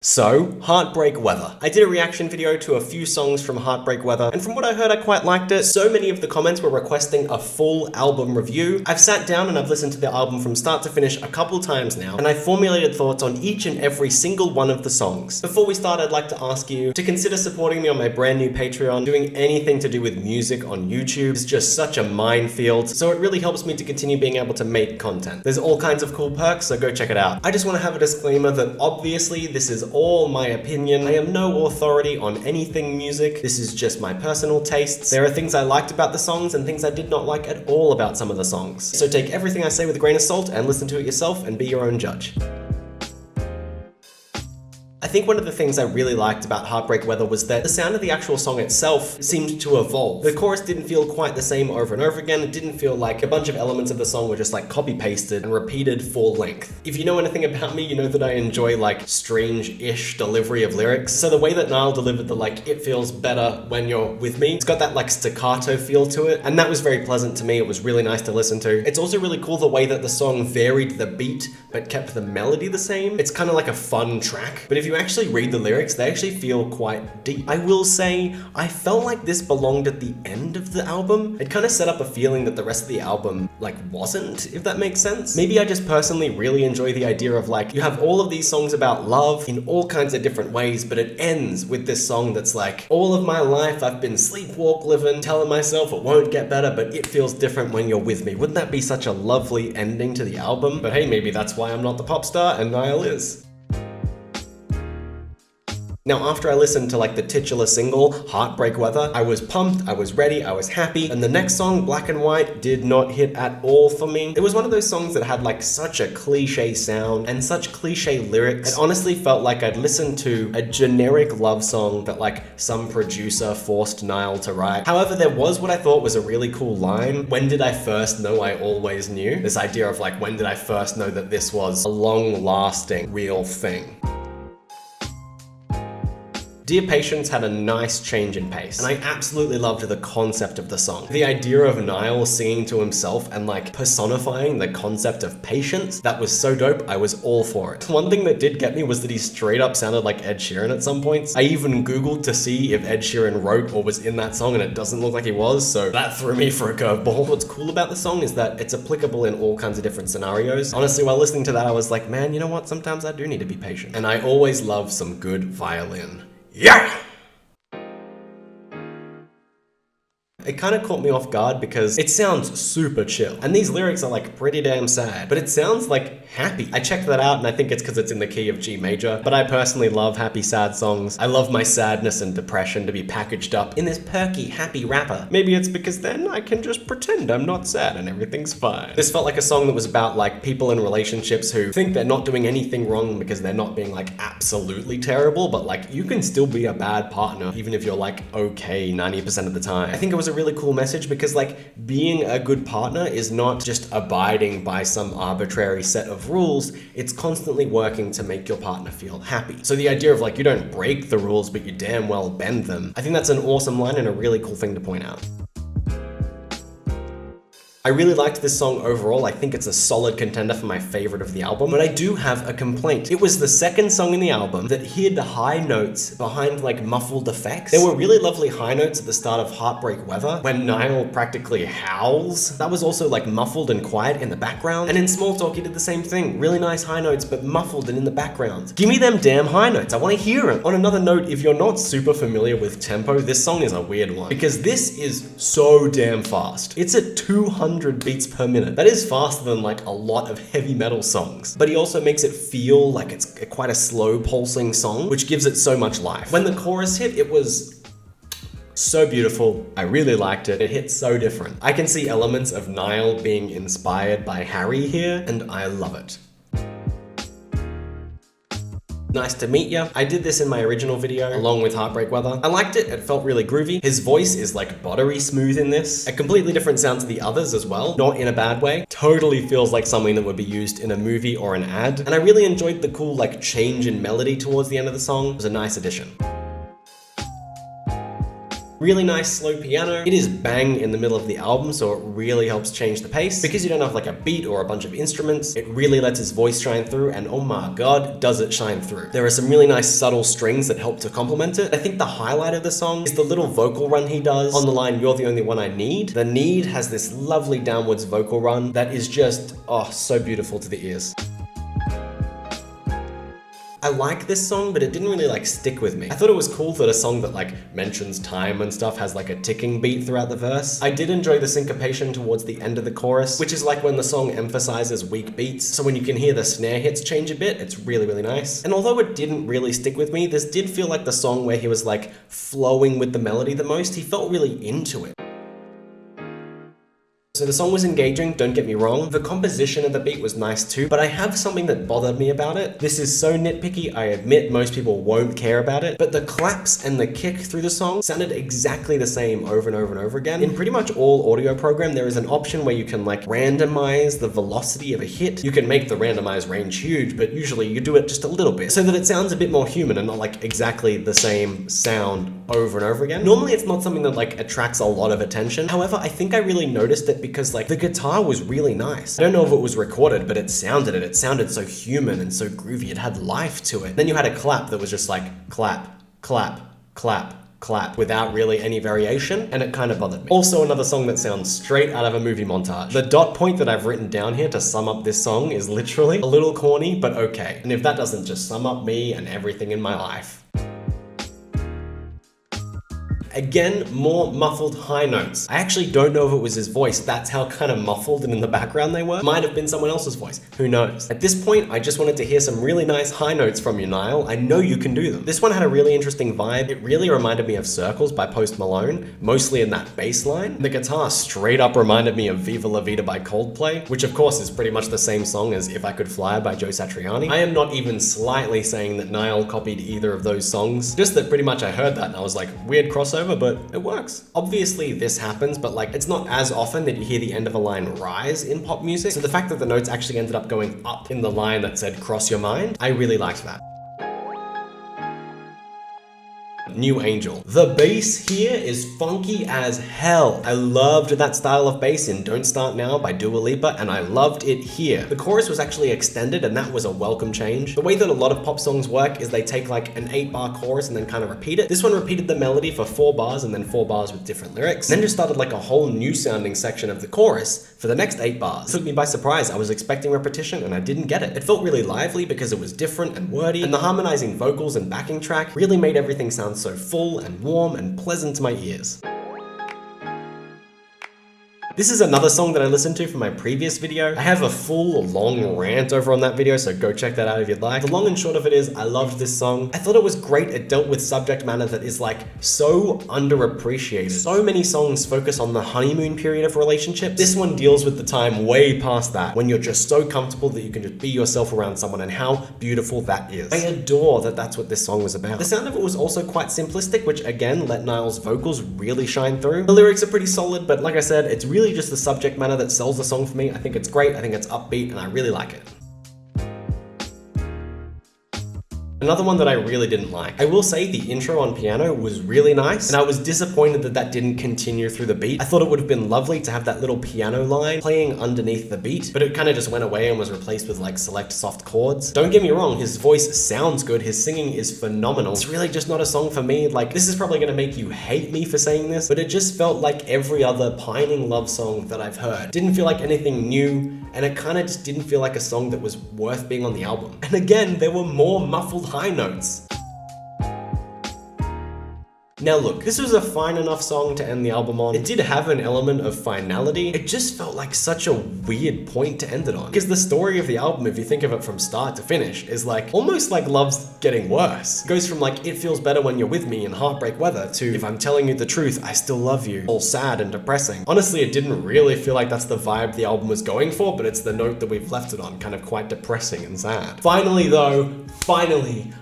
So, Heartbreak Weather. I did a reaction video to a few songs from Heartbreak Weather, and from what I heard, I quite liked it. So many of the comments were requesting a full album review. I've sat down and I've listened to the album from start to finish a couple times now, and I've formulated thoughts on each and every single one of the songs. Before we start, I'd like to ask you to consider supporting me on my brand new Patreon. Doing anything to do with music on YouTube is just such a minefield, so it really helps me to continue being able to make content. There's all kinds of cool perks, so go check it out. I just want to have a disclaimer that obviously this is all my opinion. I am no authority on anything music. This is just my personal tastes. There are things I liked about the songs and things I did not like at all about some of the songs. So take everything I say with a grain of salt and listen to it yourself and be your own judge. I think one of the things I really liked about Heartbreak Weather was that the sound of the actual song itself seemed to evolve. The chorus didn't feel quite the same over and over again. It didn't feel like a bunch of elements of the song were just like copy-pasted and repeated full length. If you know anything about me, you know that I enjoy like strange-ish delivery of lyrics. So the way that Niall delivered the like, it feels better when you're with me, it's got that like staccato feel to it, and that was very pleasant to me. It was really nice to listen to. It's also really cool the way that the song varied the beat but kept the melody the same. It's kind of like a fun track, but if you actually read the lyrics, they actually feel quite deep. I will say, I felt like this belonged at the end of the album. It kind of set up a feeling that the rest of the album, like, wasn't, if that makes sense. Maybe I just personally really enjoy the idea of like, you have all of these songs about love in all kinds of different ways, but it ends with this song that's like, all of my life I've been sleepwalk living, telling myself it won't get better, but it feels different when you're with me. Wouldn't that be such a lovely ending to the album? But hey, maybe that's why I'm not the pop star and Niall is. Now, after I listened to like the titular single, Heartbreak Weather, I was pumped, I was ready, I was happy, and the next song, Black and White, did not hit at all for me. It was one of those songs that had like such a cliche sound and such cliche lyrics. It honestly felt like I'd listened to a generic love song that like some producer forced Niall to write. However, there was what I thought was a really cool line. When did I first know I always knew? This idea of like, when did I first know that this was a long-lasting, real thing? Dear Patience had a nice change in pace, and I absolutely loved the concept of the song. The idea of Niall singing to himself and like personifying the concept of patience, that was so dope, I was all for it. One thing that did get me was that he straight up sounded like Ed Sheeran at some points. I even googled to see if Ed Sheeran wrote or was in that song, and it doesn't look like he was, so that threw me for a curveball. What's cool about the song is that it's applicable in all kinds of different scenarios. Honestly, while listening to that, I was like, man, you know what? Sometimes I do need to be patient. And I always love some good violin. Yeah! It kind of caught me off guard because it sounds super chill. And these lyrics are like pretty damn sad, but it sounds like happy. I checked that out and I think it's because it's in the key of G major, but I personally love happy, sad songs. I love my sadness and depression to be packaged up in this perky, happy rapper. Maybe it's because then I can just pretend I'm not sad and everything's fine. This felt like a song that was about like people in relationships who think they're not doing anything wrong because they're not being like absolutely terrible, but like you can still be a bad partner even if you're like okay 90% of the time. I think it was a really cool message because like being a good partner is not just abiding by some arbitrary set of rules, it's constantly working to make your partner feel happy. So the idea of like you don't break the rules but you damn well bend them, I think that's an awesome line and a really cool thing to point out. I really liked this song overall. I think it's a solid contender for my favorite of the album, but I do have a complaint. It was the second song in the album that hid high notes behind like muffled effects. There were really lovely high notes at the start of Heartbreak Weather when Niall practically howls. That was also like muffled and quiet in the background. And in Small Talk he did the same thing. Really nice high notes but muffled and in the background. Give me them damn high notes. I want to hear them. On another note, if you're not super familiar with tempo, this song is a weird one because this is so damn fast. It's at 200 beats per minute. That is faster than like a lot of heavy metal songs, but he also makes it feel like it's quite a slow pulsing song, which gives it so much life. When the chorus hit, it was so beautiful. I really liked it. It hit so different. I can see elements of Niall being inspired by Harry here, and I love it. Nice to meet ya. I did this in my original video along with Heartbreak Weather. I liked it. It felt really groovy. His voice is like buttery smooth in this. A completely different sound to the others as well. Not in a bad way. Totally feels like something that would be used in a movie or an ad. And I really enjoyed the cool like change in melody towards the end of the song. It was a nice addition. Really nice slow piano. It is bang in the middle of the album, so it really helps change the pace. Because you don't have like a beat or a bunch of instruments, it really lets his voice shine through, and oh my god, does it shine through. There are some really nice subtle strings that help to complement it. I think the highlight of the song is the little vocal run he does on the line, "You're the only one I need." The need has this lovely downwards vocal run that is just, oh, so beautiful to the ears. I like this song, but it didn't really like stick with me. I thought it was cool that a song that like mentions time and stuff has like a ticking beat throughout the verse. I did enjoy the syncopation towards the end of the chorus, which is like when the song emphasizes weak beats. So when you can hear the snare hits change a bit, it's really, really nice. And although it didn't really stick with me, this did feel like the song where he was like flowing with the melody the most. He felt really into it. So the song was engaging, don't get me wrong. The composition of the beat was nice too, but I have something that bothered me about it. This is so nitpicky, I admit most people won't care about it, but the claps and the kick through the song sounded exactly the same over and over and over again. In pretty much all audio program, there is an option where you can like randomize the velocity of a hit. You can make the randomized range huge, but usually you do it just a little bit so that it sounds a bit more human and not like exactly the same sound over and over again. Normally it's not something that like attracts a lot of attention. However, I think I really noticed it because like the guitar was really nice. I don't know if it was recorded, but it sounded so human and so groovy. It had life to it. Then you had a clap that was just like clap, clap, clap, clap without really any variation, and it kind of bothered me. Also, another song that sounds straight out of a movie montage. The dot point that I've written down here to sum up this song is literally a little corny, but okay. And if that doesn't just sum up me and everything in my life. Again, more muffled high notes. I actually don't know if it was his voice. That's how kind of muffled and in the background they were. Might have been someone else's voice. Who knows? At this point, I just wanted to hear some really nice high notes from you, Niall. I know you can do them. This one had a really interesting vibe. It really reminded me of Circles by Post Malone, mostly in that bass line. The guitar straight up reminded me of Viva La Vida by Coldplay, which of course is pretty much the same song as If I Could Fly by Joe Satriani. I am not even slightly saying that Niall copied either of those songs, just that pretty much I heard that and I was like, weird crossover, but it works. Obviously this happens, but like it's not as often that you hear the end of a line rise in pop music. So the fact that the notes actually ended up going up in the line that said cross your mind, I really liked that. New Angel. The bass here is funky as hell. I loved that style of bass in Don't Start Now by Dua Lipa, and I loved it here. The chorus was actually extended, and that was a welcome change. The way that a lot of pop songs work is they take like an 8-bar chorus and then kind of repeat it. This one repeated the melody for 4 bars and then 4 bars with different lyrics, and then just started like a whole new sounding section of the chorus for the next 8 bars. It took me by surprise. I was expecting repetition and I didn't get it. It felt really lively because it was different and wordy, and the harmonizing vocals and backing track really made everything sound so full and warm and pleasant to my ears. This is another song that I listened to for my previous video. I have a full long rant over on that video, so go check that out if you'd like. The long and short of it is, I loved this song. I thought it was great. It dealt with subject matter that is like so underappreciated. So many songs focus on the honeymoon period of relationships. This one deals with the time way past that, when you're just so comfortable that you can just be yourself around someone, and how beautiful that is. I adore that that's what this song was about. The sound of it was also quite simplistic, which again let Niall's vocals really shine through. The lyrics are pretty solid, but like I said, it's really just the subject matter that sells the song for me. I think it's great, I think it's upbeat, and I really like it. Another one that I really didn't like. I will say the intro on piano was really nice, and I was disappointed that that didn't continue through the beat. I thought it would have been lovely to have that little piano line playing underneath the beat, but it kind of just went away and was replaced with like select soft chords. Don't get me wrong, his voice sounds good, his singing is phenomenal. It's really just not a song for me. Like, this is probably gonna make you hate me for saying this, but it just felt like every other pining love song that I've heard. Didn't feel like anything new, and it kind of just didn't feel like a song that was worth being on the album. And again, there were more muffled high notes. Now look, this was a fine enough song to end the album on. It did have an element of finality. It just felt like such a weird point to end it on. Because the story of the album, if you think of it from start to finish, is like almost like love's getting worse. It goes from like It Feels Better When You're With Me in Heartbreak Weather to If I'm Telling You the Truth, I Still Love You, all sad and depressing. Honestly, it didn't really feel like that's the vibe the album was going for, but it's the note that we've left it on, kind of quite depressing and sad. Finally though,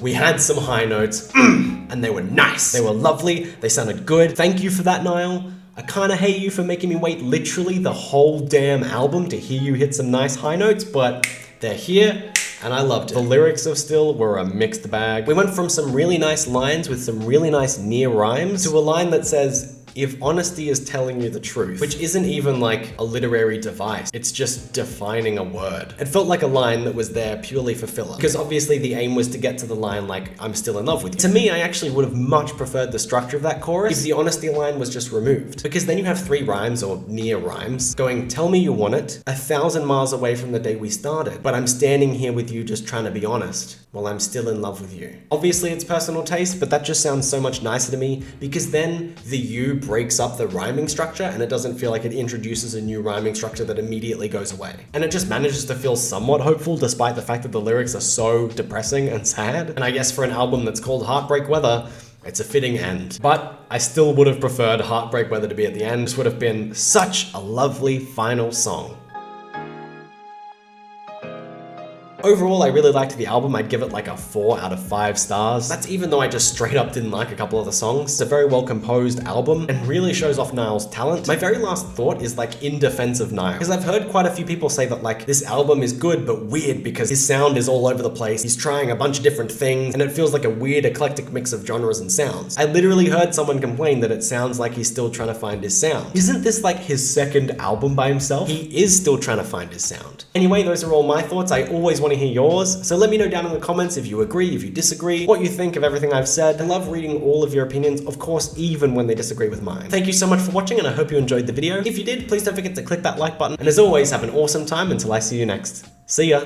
we had some high notes, and they were nice. They were lovely, they sounded good. Thank you for that, Niall. I kinda hate you for making me wait literally the whole damn album to hear you hit some nice high notes, but they're here, and I loved it. The lyrics of Still were a mixed bag. We went from some really nice lines with some really nice near rhymes to a line that says, "If honesty is telling you the truth," which isn't even like a literary device. It's just defining a word. It felt like a line that was there purely for filler, because obviously the aim was to get to the line like, "I'm still in love with you." To me, I actually would have much preferred the structure of that chorus if the honesty line was just removed, because then you have 3 rhymes or near rhymes going, "Tell me you want it, 1,000 miles away from the day we started, but I'm standing here with you just trying to be honest, while I'm still in love with you." Obviously it's personal taste, but that just sounds so much nicer to me, because then the "you" breaks up the rhyming structure and it doesn't feel like it introduces a new rhyming structure that immediately goes away. And it just manages to feel somewhat hopeful despite the fact that the lyrics are so depressing and sad. And I guess for an album that's called Heartbreak Weather, it's a fitting end. But I still would have preferred Heartbreak Weather to be at the end. This would have been such a lovely final song. Overall, I really liked the album. I'd give it like a 4 out of 5 stars. That's even though I just straight up didn't like a couple of the songs. It's a very well composed album and really shows off Niall's talent. My very last thought is like in defense of Niall, because I've heard quite a few people say that like this album is good but weird because his sound is all over the place. He's trying a bunch of different things and it feels like a weird eclectic mix of genres and sounds. I literally heard someone complain that it sounds like he's still trying to find his sound. Isn't this like his second album by himself? He is still trying to find his sound. Anyway, those are all my thoughts. I always want to hear yours, so let me know down in the comments if you agree, if you disagree, what you think of everything I've said. I love reading all of your opinions, of course, even when they disagree with mine. Thank you so much for watching and I hope you enjoyed the video. If you did, please don't forget to click that like button, and as always, have an awesome time until I see you next. See ya!